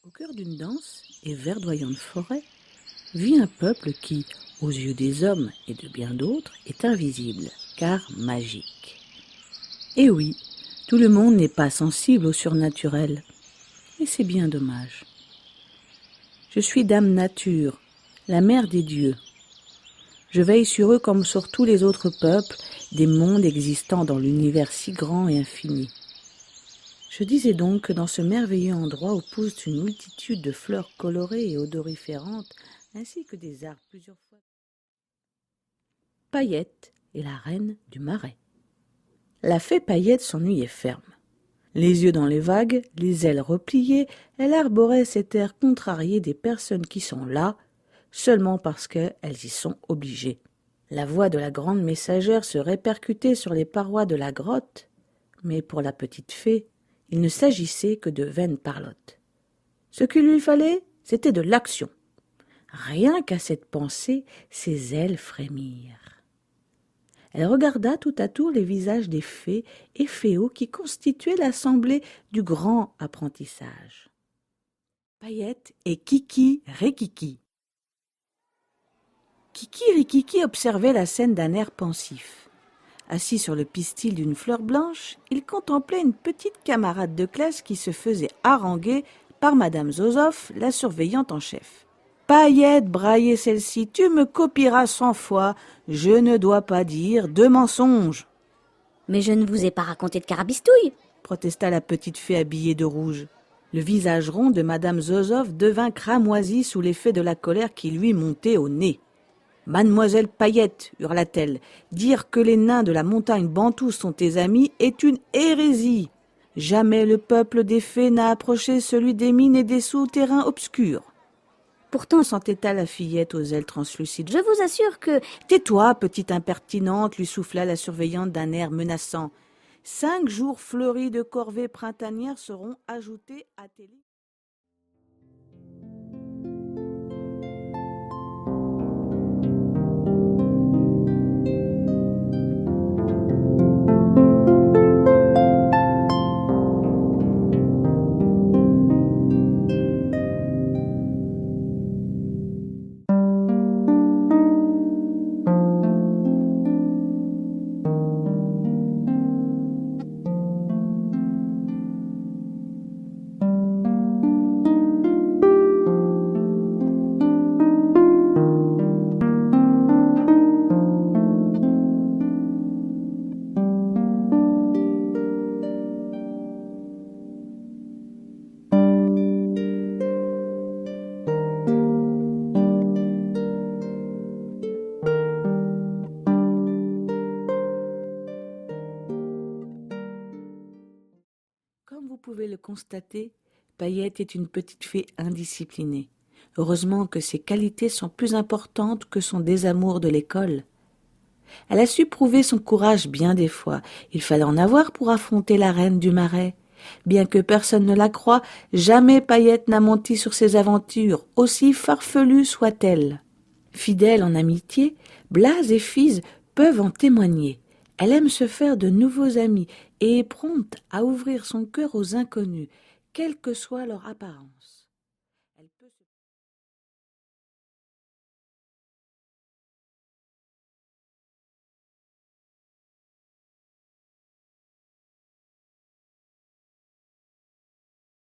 Au cœur d'une dense et verdoyante forêt vit un peuple qui, aux yeux des hommes et de bien d'autres, est invisible, car magique. Et oui, tout le monde n'est pas sensible au surnaturel, et c'est bien dommage. Je suis Dame Nature, la mère des dieux. Je veille sur eux comme sur tous les autres peuples des mondes existant dans l'univers si grand et infini. Je disais donc que dans ce merveilleux endroit où poussent une multitude de fleurs colorées et odoriférantes, ainsi que des arbres plusieurs fois. Paillette est la reine du marais. La fée Paillette s'ennuyait ferme. Les yeux dans les vagues, les ailes repliées, elle arborait cet air contrarié des personnes qui sont là, seulement parce qu'elles y sont obligées. La voix de la grande messagère se répercutait sur les parois de la grotte, mais pour la petite fée, il ne s'agissait que de vaines parlottes. Ce qu'il lui fallait, c'était de l'action. Rien qu'à cette pensée, ses ailes frémirent. Elle regarda tout à tour les visages des fées et féaux qui constituaient l'assemblée du grand apprentissage. Paillette et Kiki Rikiki. Kiki Rikiki observait la scène d'un air pensif. Assis sur le pistil d'une fleur blanche, il contemplait une petite camarade de classe qui se faisait haranguer par Madame Zozoff, la surveillante en chef. « Paillette, braillait celle-ci, tu me copieras 100 fois, je ne dois pas dire de mensonges. » « Mais je ne vous ai pas raconté de carabistouille !» protesta la petite fée habillée de rouge. Le visage rond de Madame Zozoff devint cramoisi sous l'effet de la colère qui lui montait au nez. « Mademoiselle Paillette, hurla-t-elle, dire que les nains de la montagne Bantou sont tes amis est une hérésie. Jamais le peuple des fées n'a approché celui des mines et des souterrains obscurs. » Pourtant s'entêta la fillette aux ailes translucides. « Je vous assure que... » « Tais-toi, petite impertinente, lui souffla la surveillante d'un air menaçant. 5 jours fleuris de corvées printanières seront ajoutés à tes livres. Comme vous pouvez le constater, Paillette est une petite fée indisciplinée. Heureusement que ses qualités sont plus importantes que son désamour de l'école. Elle a su prouver son courage bien des fois. Il fallait en avoir pour affronter la reine du marais. Bien que personne ne la croie, jamais Paillette n'a menti sur ses aventures, aussi farfelues soient-elles. Fidèle en amitié, Blaze et Fiz peuvent en témoigner. Elle aime se faire de nouveaux amis et est prompte à ouvrir son cœur aux inconnus, quelle que soit leur apparence.